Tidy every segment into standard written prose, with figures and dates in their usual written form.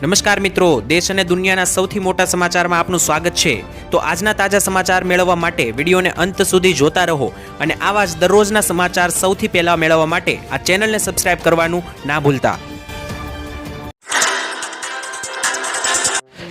નમસ્કાર મિત્રો, દેશ અને દુનિયાના સૌથી મોટા સમાચારમાં આપનું સ્વાગત છે। તો આજના તાજા સમાચાર મેળવવા માટે વિડીયોને અંત સુધી જોતા રહો અને આવા જ દરરોજના સમાચાર સૌથી પહેલા મેળવવા માટે આ ચેનલને સબસ્ક્રાઇબ કરવાનું ના ભૂલતા।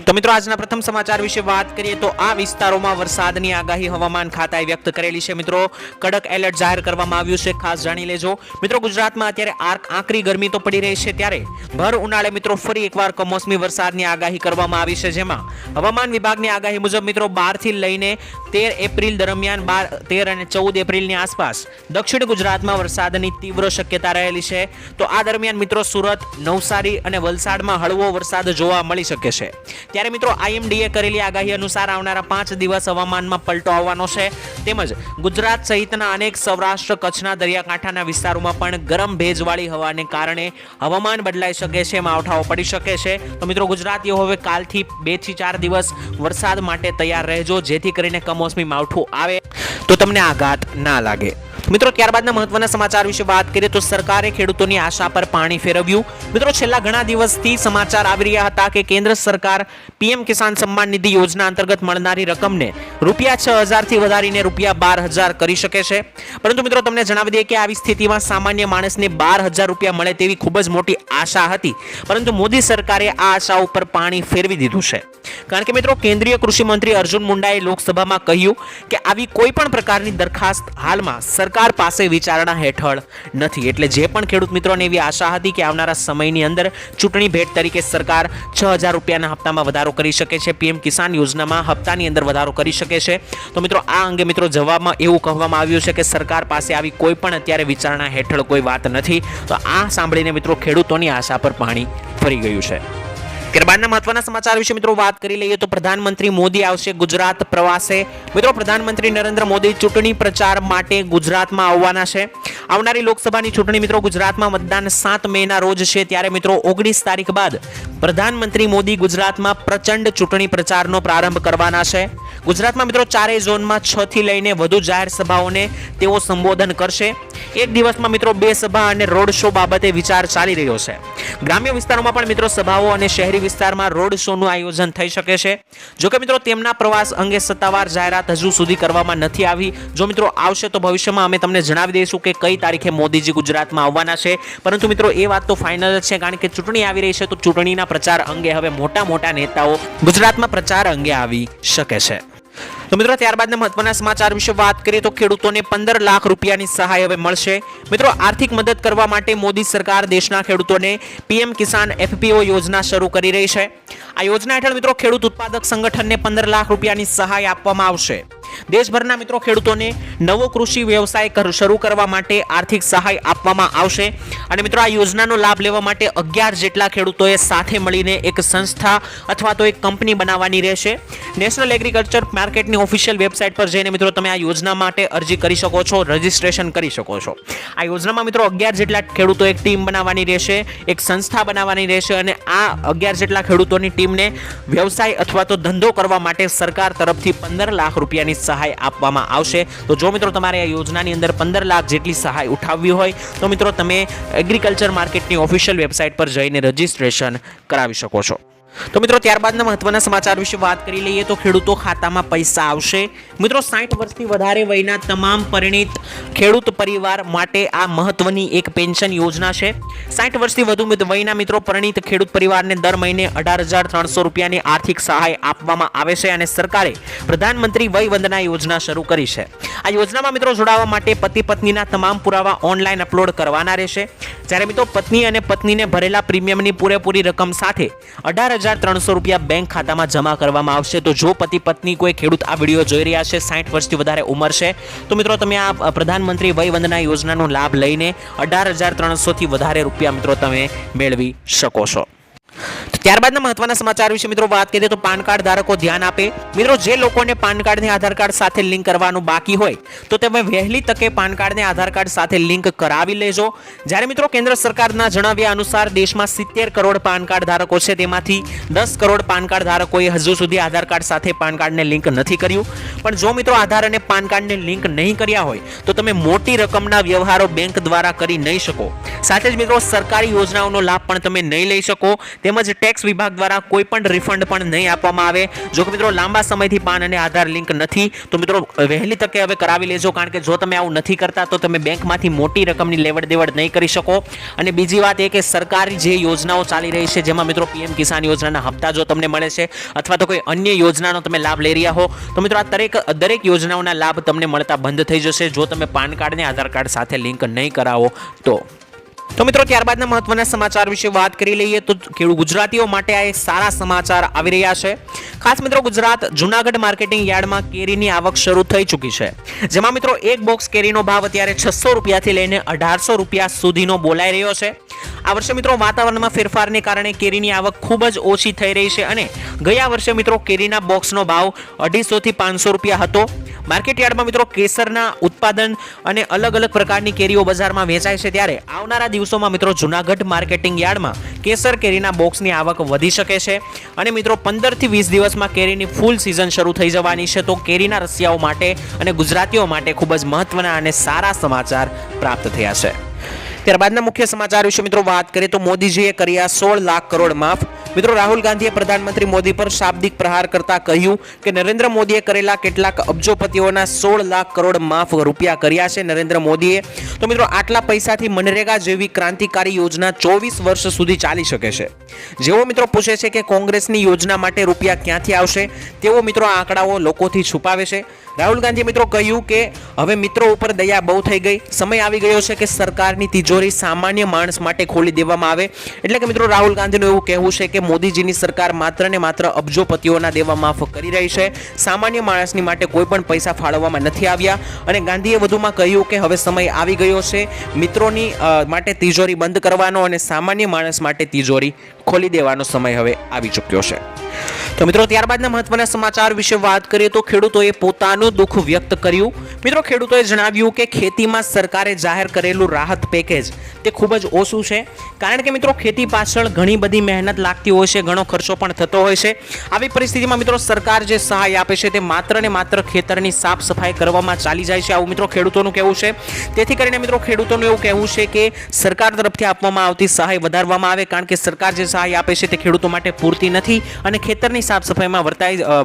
તો મિત્રો આજના પ્રથમ સમાચાર વિશે વાત કરીએ તો આ વિસ્તારોમાં વરસાદની આગાહી હવામાન ખાતાએ વ્યક્ત કરેલી છે। મિત્રો કડક એલર્ટ જાહેર કરવામાં આવ્યું છે, ખાસ જાણી લેજો। મિત્રો ગુજરાતમાં અત્યારે આકરી ગરમી તો પડી રહી છે, ત્યારે ભર ઉનાળે મિત્રો ફરી એકવાર કમોસમી વરસાદની આગાહી કરવામાં આવી છે, જેમાં હવામાન વિભાગની આગાહી મુજબ મિત્રો 12 થી લઈને 13 એપ્રિલ દરમિયાન 13 અને 14 એપ્રિલની આસપાસ દક્ષિણ ગુજરાતમાં વરસાદની તીવ્ર શક્યતા રહેલી છે। તો આ દરમિયાન મિત્રો સુરત, નવસારી અને વલસાડમાં હળવો વરસાદ જોવા મળી શકે છે। ત્યારે મિત્રો આઈએમડીએ કરેલી આગાહી અનુસાર આવનારા 5 દિવસ હવામાનમાં પલટો આવવાનો છે, તેમજ ગુજરાત સહિતના અનેક સૌરાષ્ટ્ર, કચ્છના દરિયાકાંઠાના વિસ્તારોમાં પણ ગરમ ભેજવાળી હવાને કારણે હવામાન બદલાઈ શકે છે, માવઠાઓ પડી શકે છે। તો મિત્રો ગુજરાતીઓ હવે કાલથી 2 થી 4 દિવસ વરસાદ માટે તૈયાર રહેજો, જેથી કરીને કમોસમી માવઠું આવે તો તમને આઘાત ના લાગે। મિત્રો ત્યારબાદના મહત્વના સમાચાર વિશે વાત કરીએ તો સરકારે ખેડૂતોની આશા પર પાણી ફેરવ્યું। મિત્રો છેલ્લા ઘણા દિવસથી સમાચાર આવી રહ્યા હતા કે કેન્દ્ર સરકાર પીએમ કિસાન સન્માન નિધિ યોજના અંતર્ગત મળનારી રકમને ₹6,000 થી વધારીને ₹12,000 કરી શકે છે, પરંતુ મિત્રો તમને જણાવી દઈએ કે આવી સ્થિતિમાં સામાન્ય માણસને ₹12,000 મળે તેવી ખૂબ જ મોટી આશા હતી, પરંતુ મોદી સરકારે આ આશા ઉપર પાણી ફેરવી દીધું છે। કારણ કે મિત્રો કેન્દ્રીય કૃષિ મંત્રી અર્જુન મુંડાએ લોકસભામાં કહ્યું કે આવી કોઈ પણ પ્રકારની દરખાસ્ત હાલમાં સરકાર પાસે વિચારણા હેઠળ નથી। એટલે જે પણ ખેડૂત મિત્રોને એવી આશા હતી કે આવનારા સમયની અંદર ચૂંટણી ભેટ તરીકે સરકાર ₹6,000 હપ્તામાં વધારો કરી શકે છે, પીએમ કિસાન યોજનામાં હપ્તાની અંદર વધારો કરી શકે છે, તો મિત્રો આ અંગે મિત્રો જવાબમાં એવું કહેવામાં આવ્યું છે કે સરકાર પાસે આવી કોઈ પણ અત્યારે વિચારણા હેઠળ કોઈ વાત નથી। તો આ સાંભળીને મિત્રો ખેડૂતોની આશા પર પાણી ફરી ગયું છે। ત્યારબાદના મહત્વના સમાચાર વિશે મિત્રો વાત કરી લઈએ તો પ્રધાનમંત્રી મોદી આવશે ગુજરાત પ્રવાસે। મિત્રો પ્રધાનમંત્રી નરેન્દ્ર મોદી ચૂંટણી પ્રચાર માટે ગુજરાતમાં આવવાના છે। આવનારી લોકસભાની ચૂંટણી મિત્રો ગુજરાતમાં મતદાન 7 મેના રોજ છે, ત્યારે મિત્રો 19 તારીખ બાદ પ્રધાનમંત્રી મોદી ગુજરાતમાં પ્રચંડ ચૂંટણી પ્રચારનો પ્રારંભ કરવાના છે। ગુજરાતમાં મિત્રો 4 ઝોનમાં 6 થી લઈને વધુ જાહેર સભાઓને તેઓ સંબોધન કરશે। એક દિવસમાં મિત્રો 2 સભા અને રોડ શો બાબતે વિચાર ચાલી રહ્યો છે। ગ્રામ્ય વિસ્તારોમાં પણ મિત્રો સભાઓ અને શહેરી વિસ્તારમાં રોડ શોનું આયોજન થઈ શકે છે। જો કે મિત્રો તેમના પ્રવાસ અંગે સત્તાવાર જાહેરાત હજુ સુધી કરવામાં નથી આવી। જો મિત્રો આવશે તો ભવિષ્યમાં અમે તમને જણાવી દઈશું કે કઈ તારીખે મોદીજી ગુજરાતમાં આવવાના છે, પરંતુ મિત્રો એ વાત તો ફાઇનલ છે, કારણ કે ચૂંટણી આવી રહી છે, તો ચૂંટણીના પ્રચાર અંગે હવે મોટા નેતાઓ ગુજરાતમાં પ્રચાર અંગે આવી શકે છે। તો મિત્રો ત્યારબાદના મહત્વના સમાચાર વિશે વાત કરીએ તો ખેડૂતોને ₹15 લાખની સહાય હવે મળશે। મિત્રો આર્થિક મદદ કરવા માટે મોદી સરકાર દેશના ખેડૂતોને પીએમ કિસાન એફપીઓ યોજના શરૂ કરી રહી છે। આ યોજના હેઠળ મિત્રો ખેડૂત ઉત્પાદક સંગઠનને ₹15 લાખની સહાય આપવામાં આવશે। દેશભરના મિત્રો ખેડૂતોને નવો કૃષિ વ્યવસાય શરૂ કરવા માટે આર્થિક સહાય આપવામાં આવશે, અને મિત્રો આ યોજનાનો લાભ લેવા માટે 11 જેટલા ખેડૂતોએ સાથે મળીને એક સંસ્થા અથવા તો એક કંપની બનાવવાની રહેશે। નેશનલ એગ્રીકલ્ચર માર્કેટની ઓફિશિયલ વેબસાઇટ પર જઈને મિત્રો તમે આ યોજના માટે અરજી કરી શકો છો, રજીસ્ટ્રેશન કરી શકો છો। આ યોજનામાં મિત્રો 11 જેટલા ખેડૂતો એક ટીમ બનાવવાની રહેશે, એક સંસ્થા બનાવવાની રહેશે, અને આ 11 જેટલા ખેડૂતોની ટીમને વ્યવસાય અથવા તો ધંધો કરવા માટે સરકાર તરફથી ₹15 લાખની સહાય આપવામાં આવશે। તો જો મિત્રો તમારે આ યોજનાની અંદર 15 લાખ જેટલી સહાય ઉઠાવવી હોય તો મિત્રો તમે એગ્રીકલ્ચર માર્કેટની ઓફિશિયલ વેબસાઇટ પર જઈને રજીસ્ટ્રેશન કરાવી શકો છો। તો મિત્રો ત્યારબાદના મહત્વના સમાચાર વિશે વાત કરી લઈએ તો ખેડૂતો ખાતામાં પૈસા આવશે। મિત્રો 60 વર્ષથી વધારે વયના તમામ પરિણીત ખેડૂત પરિવાર માટે આ મહત્વની એક પેન્શન યોજના છે। 60 વર્ષથી વધુ વયના મિત્રો પરિણીત ખેડૂત પરિવારને દર મહિને ₹18,300ની આર્થિક સહાય આપવામાં આવે છે, અને સરકારે પ્રધાનમંત્રી વય વંદના યોજના શરૂ કરી છે। આ યોજનામાં મિત્રો જોડાવા માટે પતિ પત્નીના તમામ પુરાવા ઓનલાઈન અપલોડ કરવાના રહેશે, જ્યારે મિત્રો પત્ની અને પત્નીને ભરેલા પ્રીમિયમની પૂરેપૂરી રકમ સાથે ₹18,300 બેંક ખાતામાં જમા કરવામાં આવશે। તો જો પતિ પત્ની કોઈ ખેડૂત આ વિડીયો જોઈ રહ્યા છે, 60 વર્ષથી વધારે ઉંમર છે, તો મિત્રો તમે આ પ્રધાનમંત્રી વય વંદના યોજનાનો લાભ લઈને ₹18,300થી વધારે મિત્રો તમે મેળવી શકો છો। ત્યારબાદના મહત્વના સમાચાર વિશે મિત્રો વાત કરીએ તો પાન કાર્ડ ધારકો ધ્યાન આપે। મિત્રો જે લોકોને પાન કાર્ડને આધાર કાર્ડ સાથે લિંક કરવાનું બાકી હોય તો તમે વહેલી તકે પાન કાર્ડને આધાર કાર્ડ સાથે લિંક કરાવી લેજો। જ્યારે મિત્રો કેન્દ્ર સરકારના જણાવ્યા અનુસાર દેશમાં 70 કરોડ પાન કાર્ડ ધારકો છે, તેમાંથી 10 કરોડ પાન કાર્ડ ધારકોએ હજુ સુધી આધાર કાર્ડ સાથે પાન કાર્ડને લિંક નથી કર્યું। પણ જો મિત્રો આધાર અને પાન કાર્ડને લિંક નહીં કર્યા હોય તો તમે મોટી રકમના વ્યવહારો બેંક દ્વારા કરી નહીં શકો। સાથે જ મિત્રો સરકારી યોજનાઓનો લાભ પણ તમે નહીં લઈ શકો, તેમજ ટેક્સ ટેક્સ વિભાગ દ્વારા કોઈ પણ રિફંડ પણ નહીં આપવામાં આવે. જો કે મિત્રો લાંબા સમયથી પાન અને આધાર લિંક નથી તો મિત્રો વહેલી તકે હવે કરાવી લેજો, કારણ કે જો તમે આવું નથી કરતા તો તમે બેંકમાંથી મોટી રકમની લેવડ દેવડ નહીં કરી શકો. અને બીજી વાત એ કે સરકારી જે યોજનાઓ ચાલી રહી છે, જેમાં મિત્રો પીએમ કિસાન યોજનાના હપ્તા જો તમને મળે છે અથવા તો કોઈ અન્ય યોજનાનો તમે લાભ લઈ રહ્યા હો તો મિત્રો આ દરેક યોજનાઓના લાભ તમને મળતા બંધ થઈ જશે જો તમે પાન કાર્ડ ને આધાર કાર્ડ સાથે લિંક નહીં કરાવો તો મિત્રો ત્યારબાદના મહત્વના સમાચાર વિશે વાત કરી લઈએ તો ગુજરાતીઓ માટે આ એક સારા સમાચાર આવી રહ્યા છે. ખાસ મિત્રો ગુજરાત જૂનાગઢ માર્કેટિંગ યાર્ડમાં કેરીની આવક શરૂ થઈ ચૂકી છે, જેમાં મિત્રો એક બોક્સ કેરીનો ભાવ અત્યારે 600 રૂપિયાથી લઈને 1800 રૂપિયા સુધીનો બોલાઈ રહ્યો છે. આ વર્ષે મિત્રો વાતાવરણમાં ફેરફારને કારણે કેરીની આવક ખૂબ જ ઓછી થઈ રહી છે અને ગયા વર્ષે મિત્રો કેરીના બોક્સનો ભાવ 250 થી 500 રૂપિયા હતો. માર્કેટ યાર્ડમાં મિત્રો કેસરના ઉત્પાદન અને અલગ અલગ પ્રકારની કેરીઓ બજારમાં વેચાય છે, ત્યારે આવનારા દિવસોમાં મિત્રો જૂનાગઢ માર્કેટિંગ યાર્ડમાં કેસર કેરીના બોક્સની આવક વધી શકે છે અને મિત્રો 15 થી 20 દિવસમાં કેરીની ફૂલ સિઝન શરૂ થઈ જવાની છે. તો કેરીના રસિયાઓ માટે અને ગુજરાતીઓ માટે ખૂબ જ મહત્વના અને સારા સમાચાર પ્રાપ્ત થયા છે. ત્યારબાદના મુખ્ય સમાચાર વિશે મિત્રો વાત કરીએ તો મોદીજીએ કર્યા 16 લાખ કરોડ માફ. મિત્રો રાહુલ ગાંધીએ પ્રધાનમંત્રી મોદી પર શાબ્દિક પ્રહાર કરતા કહ્યું કે નરેન્દ્ર મોદીએ કરેલા કેટલાક અબજોપતિઓના 16 લાખ કરોડ માફ રૂપિયા કર્યા છે નરેન્દ્ર મોદીએ. તો મિત્રો આટલા પૈસાથી મનરેગા જેવી ક્રાંતિકારી યોજના 24 વર્ષ સુધી ચાલી શકે છે. જેઓ મિત્રો પૂછે છે કે કોંગ્રેસની યોજના માટે રૂપિયા ક્યાંથી આવશે, તેઓ મિત્રો આ આંકડાઓ લોકોથી છુપાવે છે. રાહુલ ગાંધીએ મિત્રો કહ્યું કે હવે મિત્રો ઉપર દયા બહુ થઈ ગઈ, સમય આવી ગયો છે કે સરકારની તિજોરી સામાન્ય માણસ માટે ખોલી દેવામાં આવે. એટલે કે મિત્રો રાહુલ ગાંધીનું એવું કહેવું છે કે મોદીજીની સરકાર માત્ર ને માત્ર અબજોપતિઓના દેવા માફ કરી રહી છે, સામાન્ય માણસની માટે કોઈ પણ પૈસા ફાળવવામાં નથી આવ્યા. અને ગાંધીએ વધુમાં કહ્યું કે હવે સમય આવી ગયો છે મિત્રોની માટે તિજોરી બંધ કરવાનો અને સામાન્ય માણસ માટે તિજોરી ખોલી દેવાનો સમય હવે આવી ચૂક્યો છે. તો મિત્રો ત્યારબાદના મહત્વના સમાચાર વિશે વાત કરીએ તો ખેડૂતોએ પોતાનું દુઃખ વ્યક્ત કર્યું. મિત્રો ખેડૂતોએ જણાવ્યું કે ખેતીમાં સરકારે જાહેર કરેલું રાહત પેકેજ તે ખૂબ જ ઓછું છે, કારણ કે મિત્રો ખેતી પાછળ ઘણી બધી મહેનત લાગતી હોય છે, ઘણો ખર્ચો પણ થતો હોય છે. આવી પરિસ્થિતિમાં મિત્રો સરકાર જે સહાય આપે છે તે માત્ર ને માત્ર ખેતરની સાફ સફાઈ કરવામાં ચાલી જાય છે, આવું મિત્રો ખેડૂતોનું કહેવું છે. તેથી કરીને મિત્રો ખેડૂતોનું એવું કહેવું છે કે સરકાર તરફથી આપવામાં આવતી સહાય વધારવામાં આવે, કારણ કે સરકાર જે સહાય આપે છે તે ખેડૂતો માટે પૂરતી નથી અને ખેતરની સાફ સફાઈમાં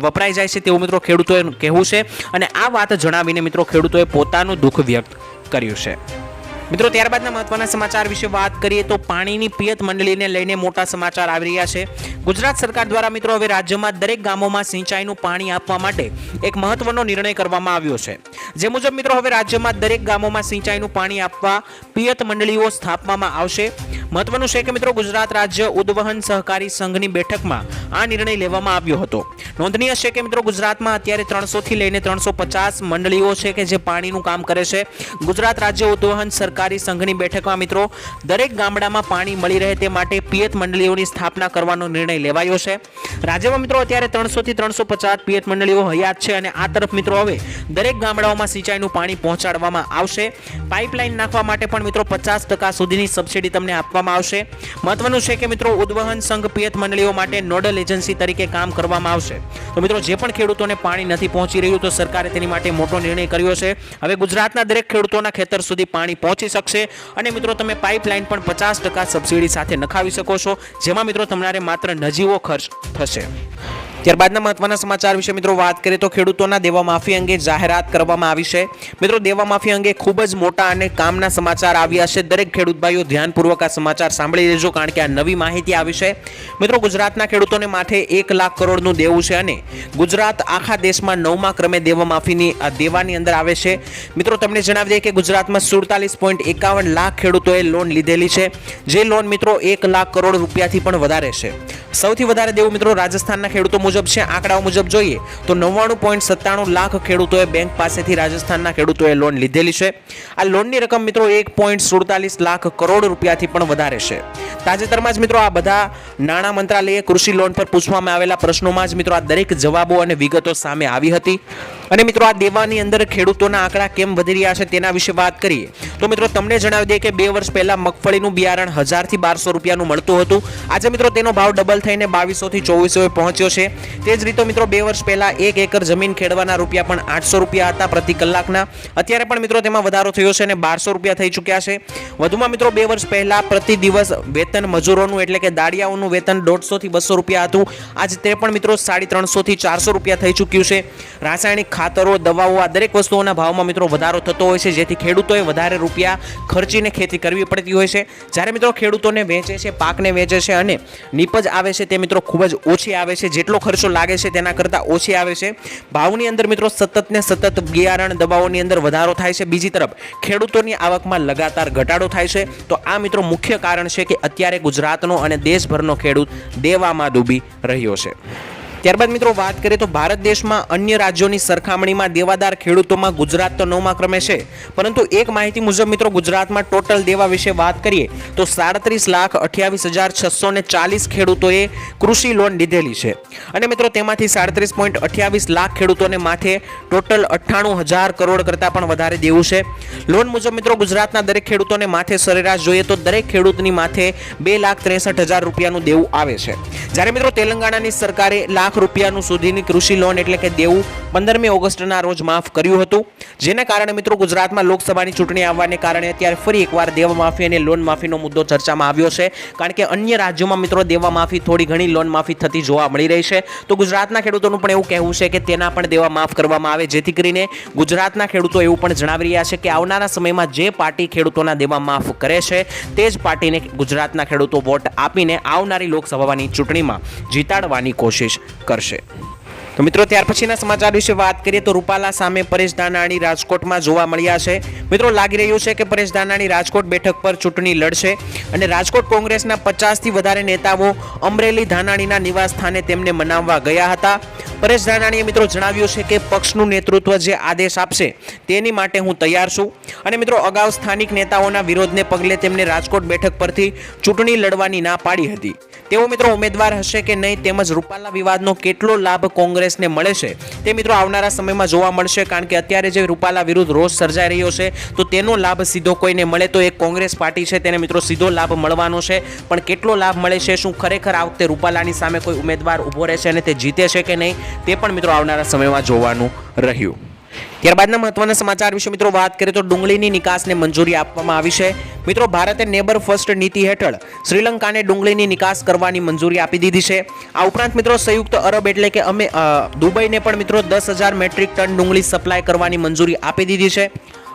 વપરાઈ જાય છે તેવું મિત્રો ખેડૂતોએ કહેવું છે. અને આ વાત જણાવીને મિત્રો ખેડૂતોએ પોતાનું દુઃખ વ્યક્ત કર્યું છે. મિત્રો ત્યારબાદના મહત્વના સમાચાર વિશે વાત કરીએ તો પાણીની પિયત મંડળીને લઈને મોટા સમાચાર આવી રહ્યા છે. ગુજરાત સરકાર દ્વારા મિત્રો હવે રાજ્યમાં દરેક ગામોમાં સિંચાઈનું પાણી આપવા માટે એક મહત્વનો નિર્ણય કરવામાં આવ્યો છે. જે મુજબ મિત્રો હવે રાજ્યમાં દરેક ગામોમાં સિંચાઈનું પાણી આપવા પિયત મંડળીઓ સ્થાપવામાં આવશે. મહત્વનું છે કે મિત્રો ગુજરાત રાજ્ય ઉદ્વહન સહકારી સંઘની બેઠકમાં આ નિર્ણય લેવામાં આવ્યો હતો. નોંધનીય છે કે મિત્રો ગુજરાતમાં અત્યારે 300 થી લઈને 350 મંડળીઓ છે કે જે પાણીનું કામ કરે છે. ગુજરાત રાજ્ય ઉદ્વહન સહકારી સંઘની બેઠકમાં મિત્રો દરેક ગામડામાં પાણી મળી રહે તે માટે પિયત મંડળીઓની સ્થાપના કરવાનો નિર્ણય લેવાયો છે. રાજ્યમાં મિત્રો અત્યારે 300 થી 350 પિયત મંડળીઓ હયાત છે અને આ તરફ મિત્રો હવે દરેક ગામડાઓમાં સિંચાઈનું પાણી પહોંચાડવામાં આવશે. પાઇપલાઇન નાખવા માટે પણ મિત્રો 50% સુધીની સબસિડી તમને આપવામાં આવશે. મહત્વનું છે કે મિત્રો ઉદ્વહન સંઘ પિયત મંડળીઓ માટે નોડલ એજન્સી તરીકે કામ કરવામાં આવશે. તો મિત્રો જે પણ ખેડૂતોને પાણી નથી પહોંચી રહ્યું તો સરકારે તેની માટે મોટો નિર્ણય કર્યો છે. હવે ગુજરાતના દરેક ખેડૂતોના ખેતર સુધી પાણી પહોંચી શકશે અને મિત્રો તમે પાઇપલાઇન પણ 50% સબસિડી સાથે નખાવી શકો છો, જેમાં મિત્રો તમારે માત્ર નજીવો ખર્ચ થશે. ત્યારબાદના મહત્વના સમાચાર વિશે મિત્રો વાત કરીએ તો ખેડૂતોના દેવા માફી અંગે જાહેરાત કરવામાં આવી છે. મિત્રો દેવા માફી અંગે ખૂબ જ મોટા અને કામના સમાચાર આવ્યા છે. દરેક ખેડૂત ભાઈઓ ધ્યાનપૂર્વક આ સમાચાર સાંભળી લેજો, કારણ કે આ નવી માહિતી આવી છે. મિત્રો ગુજરાતના ખેડૂતોને માથે 1 લાખ કરોડનું દેવું છે અને ગુજરાત આખા દેશમાં 9મા ક્રમે દેવા માફીની દેવાની અંદર આવે છે. મિત્રો તમને જણાવી દઈએ કે ગુજરાતમાં 47.51 લાખ ખેડૂતોએ લોન લીધેલી છે, જે લોન મિત્રો 1 લાખ કરોડ રૂપિયાથી પણ વધારે છે. સૌથી વધારે દેવું મિત્રો રાજસ્થાનના ખેડૂતો મુજબ છે. આંકડાઓ મુજબ જોઈએ તો 99.97 લાખ ખેડૂતોએ બેંક પાસેથી રાજસ્થાનના ખેડૂતોએ લોન લીધેલી છે. આ લોનની રકમ મિત્રો 1.47 લાખ કરોડ રૂપિયાથી પણ વધારે છે. તાજેતરમાં જ મિત્રો આ બધા નાણાં મંત્રાલયે કૃષિ લોન પર પૂછવામાં આવેલા પ્રશ્નોમાં જ મિત્રો આ દરેક જવાબો અને વિગતો સામે આવી હતી. અને મિત્રો આ દેવાની અંદર ખેડૂતોના આંકડા કેમ વધી રહ્યા છે તેના વિશે વાત કરીએ તો મિત્રો તમને જણાવી દઈએ કે 2 વર્ષ પહેલા મગફળીનું બિયારણ 1000 થી 1200 રૂપિયાનું મળતું હતું. આજે મિત્રો તેનો ભાવ ડબલ થઈને 2200 થી 2400 પહોંચ્યો છે. તે જ રીતે મિત્રો 2 વર્ષ પહેલા 1 એકર જમીન ખેડવાના રૂપિયા પણ 800 રૂપિયા હતા પ્રતિ કલાકના. અત્યારે પણ મિત્રો તેમાં વધારો થયો છે અને 1200 રૂપિયા થઈ ચૂક્યા છે. વધુમાં મિત્રો 2 વર્ષ પહેલા પ્રતિ દિવસ વેતન મજૂરોનું એટલે કે દાડિયાઓનું વેતન 150 થી 200 રૂપિયા હતું. આજે તે પણ મિત્રો 350 થી 400 રૂપિયા થઈ ચૂક્યું છે. રાસાયણિક ખાતરો, દવાઓ, આ દરેક વસ્તુઓના ભાવમાં મિત્રો વધારો થતો હોય છે, જેથી ખેડૂતોએ વધારે રૂપિયા ખર્ચીને ખેતી કરવી પડતી હોય છે. જ્યારે મિત્રો ખેડૂતોને વેચે છે, પાકને વેચે છે અને નીપજ આવે છે તે મિત્રો ખૂબ જ ઓછી આવે છે. જેટલો ખર્ચો લાગે છે તેના કરતાં ઓછી આવે છે. ભાવની અંદર મિત્રો સતત ને સતત બિયારણ, દવાઓની અંદર વધારો થાય છે. બીજી તરફ ખેડૂતોની આવકમાં લગાતાર ઘટાડો થાય છે. તો આ મિત્રો મુખ્ય કારણ છે કે અત્યારે ગુજરાતનો અને દેશભરનો ખેડૂત દેવામાં ડૂબી રહ્યો છે. ત્યારબાદ મિત્રો વાત કરીએ તો ભારત દેશમાં અન્ય રાજ્યોની સરખામણીમાં દેવાદાર ખેડૂતોમાં ગુજરાત તો 9મા ક્રમે છે. પરંતુ એક માહિતી મુજબ મિત્રો ગુજરાતમાં ટોટલ દેવા વિશે વાત કરીએ તો 37,28,640 ખેડૂતોએ કૃષિ લોન લીધેલી છે. અને મિત્રો તેમાંથી 37.28 લાખ ખેડૂતોને માથે ટોટલ 98,000 કરોડ કરતાં પણ વધારે દેવું છે. લોન મુજબ મિત્રો ગુજરાતના દરેક ખેડૂતોને માથે સરેરાશ જોઈએ તો દરેક ખેડૂતની માથે 2,63,000 રૂપિયાનું દેવું આવે છે. જ્યારે મિત્રો તેલંગાણાની સરકારે લાખ રૂપિયાનું સુધીની કૃષિ લોન એટલે કે દેવું 15મી ઓગસ્ટના રોજ માફ કર્યું હતું. જેના કારણે મિત્રો ગુજરાતમાં લોકસભાની ચૂંટણી આવવાને કારણે અત્યારે ફરી એકવાર દેવા માફી અને લોન માફીનો મુદ્દો ચર્ચામાં આવ્યો છે. કારણ કે અન્ય રાજ્યોમાં મિત્રો દેવા માફી, થોડી ઘણી લોન માફી થતી જોવા મળી રહી છે. તો ગુજરાતના ખેડૂતોનું પણ એવું કહેવું છે કે તેના પણ દેવા માફ કરવામાં આવે, જેથી કરીને ગુજરાતના ખેડૂતો એવું પણ જણાવી રહ્યા છે કે આવનારા સમયમાં જે પાર્ટી ખેડૂતોના દેવા માફ કરે છે તે જ પાર્ટીને ગુજરાતના ખેડૂતો વોટ આપીને આવનારી લોકસભાની ચૂંટણીમાં જીતાડવાની કોશિશ કરશે. તો મિત્રો ત્યાર પછીના સમાચાર વિશે વાત કરીએ તો રૂપાલા સામે પરેશ ધાનાણી રાજકોટમાં જોવા મળ્યા છે. મિત્રો લાગી રહ્યું છે કે પરેશ ધાનાણી રાજકોટ બેઠક પર ચૂંટણી લડશે અને રાજકોટ કોંગ્રેસના 50 થી વધારે નેતાઓ અમરેલી ધાનાણીના નિવાસ સ્થાને તેમને મનાવવા ગયા હતા. પરેશ ધાનાણીએ મિત્રો જણાવ્યું છે કે પક્ષનું નેતૃત્વ જે આદેશ આપશે તેની માટે હું તૈયાર છું. અને મિત્રો અગાઉ સ્થાનિક નેતાઓના વિરોધને પગલે તેમને રાજકોટ બેઠક પરથી ચૂંટણી લડવાની ના પાડી હતી. તેઓ મિત્રો ઉમેદવાર હશે કે નહીં તેમજ રૂપાલા વિવાદનો કેટલો લાભ કોંગ્રેસને મળે છે તે મિત્રો આવનારા સમયમાં જોવા મળશે. કારણ કે અત્યારે જે રૂપાલા વિરુદ્ધ રોષ સર્જાઈ રહ્યો છે તો તેનો લાભ સીધો કોઈને મળે તો એક કોંગ્રેસ પાર્ટી છે તેને મિત્રો સીધો લાભ મળવાનો છે. પણ કેટલો લાભ મળે છે, શું ખરેખર આ વખતે રૂપાલાની સામે કોઈ ઉમેદવાર ઊભો રહેશે અને તે જીતે છે કે નહીં તે પણ મિત્રો આવનારા સમયમાં જોવાનું રહ્યું. ત્યારબાદના મહત્વના સમાચાર વિશે મિત્રો વાત કરીએ તો ડુંગળીની નિકાસને મંજૂરી આપવામાં આવી છે. મિત્રો ભારતે નેબર ફર્સ્ટ નીતિ હેઠળ શ્રીલંકાને ડુંગળીની નિકાસ કરવાની મંજૂરી આપી દીધી છે. આ ઉપરાંત મિત્રો સંયુક્ત અરબ એટલે કે દુબઈને પણ મિત્રો 10,000 મેટ્રિક ટન ડુંગળી સપ્લાય કરવાની મંજૂરી આપી દીધી છે.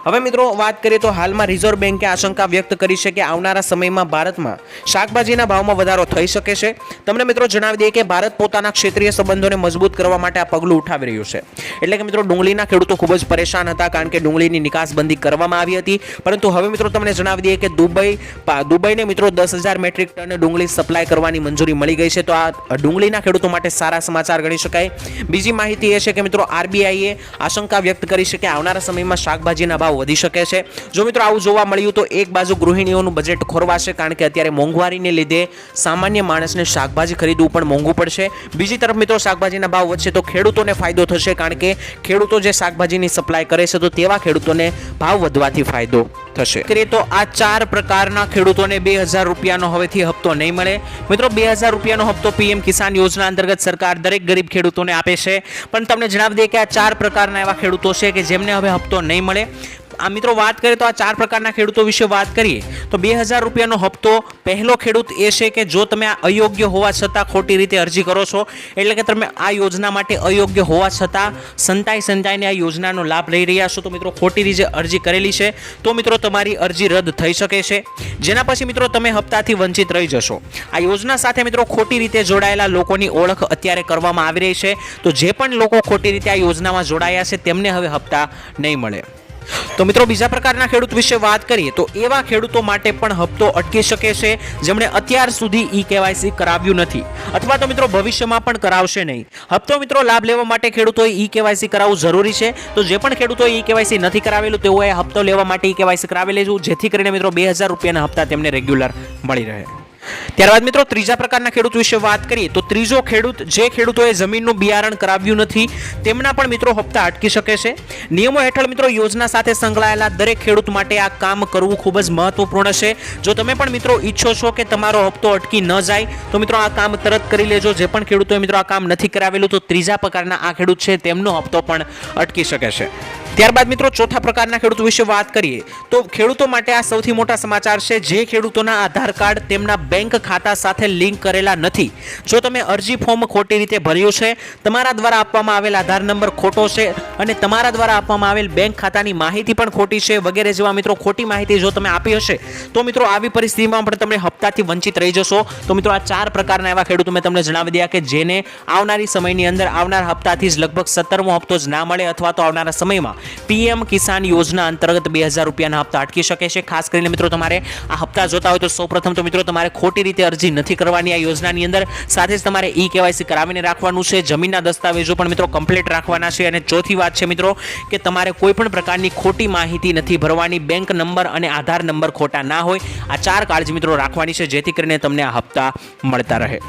હવે મિત્રો વાત કરીએ તો હાલમાં રિઝર્વ બેન્કે આશંકા વ્યક્ત કરી છે કે આવનારા સમયમાં ભારતમાં શાકભાજીના ભાવમાં વધારો થઈ શકે છે. તમને મિત્રો જણાવી દઈએ કે ભારત પોતાના ક્ષેત્રીય સંબંધોને મજબૂત કરવા માટે આ પગલું ઉઠાવી રહ્યું છે. એટલે કે મિત્રો ડુંગળીના ખેડૂતો ખૂબ જ પરેશાન હતા કારણ કે ડુંગળીની નિકાસબંધી કરવામાં આવી હતી. પરંતુ હવે મિત્રો તમને જણાવી દઈએ કે દુબઈને મિત્રો 10,000 મેટ્રિક ટન ડુંગળી સપ્લાય કરવાની મંજૂરી મળી ગઈ છે. તો આ ડુંગળીના ખેડૂતો માટે સારા સમાચાર ગણી શકાય. બીજી માહિતી એ છે કે મિત્રો આરબીઆઈએ આશંકા વ્યક્ત કરી છે કે આવનારા સમયમાં શાકભાજીના ભાવ વધી શકે છે. જો મિત્રો આવું જોવા મળ્યું તો એક બાજુ ગૃહિણીઓનું બજેટ ખોરવાશે કારણ કે અત્યારે મોંઘવારીને લીધે સામાન્ય માણસને શાકભાજી ખરીદવું પણ મોંઘું પડશે. બીજી તરફ મિત્રો શાકભાજીના ભાવ વધશે તો ખેડૂતોને ફાયદો થશે કારણ કે ખેડૂતો જે શાકભાજીની સપ્લાય કરે છે તો તેવા ખેડૂતોને ભાવ વધવાથી ફાયદો થશે. તો આ 4 પ્રકારના ખેડૂતોને 2,000 રૂપિયાનો હવેથી હપ્તો નહીં મળે. મિત્રો 2,000 રૂપિયાનો હપ્તો પીએમ કિસાન યોજના અંતર્ગત સરકાર દરેક ગરીબ ખેડૂતોને આપે છે. પણ તમને જણાવી દઈએ કે આ 4 પ્રકારના એવા ખેડૂતો છે કે જેમને હવે હપ્તો નહીં મળે. આ મિત્રો વાત કરીએ તો આ 4 પ્રકારના ખેડૂતો વિશે વાત કરીએ તો 2,000 રૂપિયાનો હપ્તો પહેલો ખેડૂત એ છે કે જો તમે આ અયોગ્ય હોવા છતાં ખોટી રીતે અરજી કરો છો, એટલે કે તમે આ યોજના માટે અયોગ્ય હોવા છતાં સંતાઈને આ યોજનાનો લાભ લઈ રહ્યા છો તો મિત્રો ખોટી રીતે અરજી કરેલી છે તો મિત્રો તમારી અરજી રદ થઈ શકે છે. જેના પછી મિત્રો તમે હપ્તાથી વંચિત રહી જશો. આ યોજના સાથે મિત્રો ખોટી રીતે જોડાયેલા લોકોની ઓળખ અત્યારે કરવામાં આવી રહી છે. તો જે પણ લોકો ખોટી રીતે આ યોજનામાં જોડાયા છે તેમને હવે હપ્તા નહીં મળે. તો મિત્રો બીજા પ્રકારના ખેડૂત વિશે વાત કરીએ તો એવા ખેડૂતો માટે પણ હપ્તો અટકી શકે છે જેમણે અત્યાર સુધી ઈ-કેવાયસી કરાવ્યું નથી અથવા તો મિત્રો ભવિષ્યમાં પણ કરાવશે નહીં. હપ્તો મિત્રો લાભ લેવા માટે ખેડૂતોએ ઈ-કેવાયસી કરાવવું જરૂરી છે. તો જે પણ ખેડૂતોએ ઈ-કેવાયસી નથી કરાવેલું તેઓએ હપ્તો લેવા માટે ઈ-કેવાયસી કરાવી લેવું જેથી કરીને મિત્રો 2,000 રૂપિયાના હપ્તા તેમને રેગ્યુલર મળી રહે. ત્યારબાદ મિત્રો ત્રીજા પ્રકારના ખેડૂત વિશે વાત કરીએ તો ત્રીજો ખેડૂત જે ખેડૂતોએ જમીનનું બિયારણ કરાવ્યું નથી તેમના પણ મિત્રો હપ્તા અટકી શકે છે. નિયમો હેઠળ મિત્રો યોજના સાથે સંકળાયેલા દરેક ખેડૂત માટે આ કામ કરવું ખૂબ જ મહત્વપૂર્ણ છે. જો તમે પણ મિત્રો ઈચ્છો છો કે તમારો હપ્તો અટકી ન જાય તો મિત્રો આ કામ તરત કરી લેજો. જે પણ ખેડૂતોએ મિત્રો આ કામ નથી કરાવેલું તો ત્રીજા પ્રકારના આ ખેડૂત છે તેમનો હપ્તો પણ અટકી શકે છે. ત્યારબાદ મિત્રો ચોથા પ્રકારના ખેડૂતો વિશે વાત કરીએ તો ખેડૂતો માટે આ સૌથી મોટા સમાચાર છે. જે ખેડૂતોના આધાર કાર્ડ તેમના બેંક ખાતા સાથે લિંક કરેલા નથી. જો તમે અરજી ફોર્મ ખોટી રીતે ભર્યું છે, તમારા દ્વારા આપવામાં આવેલ આધાર નંબર ખોટો છે અને તમારા દ્વારા આપવામાં આવેલ બેંક ખાતાની માહિતી પણ ખોટી છે વગેરે જેવા મિત્રો ખોટી માહિતી જો તમે આપી હશે તો મિત્રો આવી પરિસ્થિતિમાં પણ તમે હપ્તાથી વંચિત રહી જશો. તો મિત્રો આ 4 પ્રકારના એવા ખેડૂતો મેં તમને જણાવી દીધા કે જેને આવનારી સમયની અંદર આવનાર હપ્તાથી જ લગભગ 17મો હપ્તો જ ના મળે અથવા તો આવનારા સમયમાં પીએમ કિસાન યોજના અંતર્ગત 2000 રૂપિયાના હપ્તા અટકી શકે છે. ખાસ કરીને મિત્રો તમારે આ હપ્તા જોતા હોય તો સૌપ્રથમ તો મિત્રો તમારે ખોટી રીતે અરજી નથી કરવાની આ યોજનાની અંદર. સાથે જ તમારે KYC કરાવીને રાખવાનું છે. જમીનના દસ્તાવેજો પણ મિત્રો કમ્પ્લીટ રાખવાના છે. અને ચોથી વાત છે મિત્રો કે તમારે કોઈ પણ પ્રકારની ખોટી માહિતી નથી ભરવાની. બેંક નંબર અને આધાર નંબર ખોટા ના હોય. આ 4 કાળજી મિત્રો રાખવાની છે જેથી કરીને તમને આ હપ્તા મળતા રહે.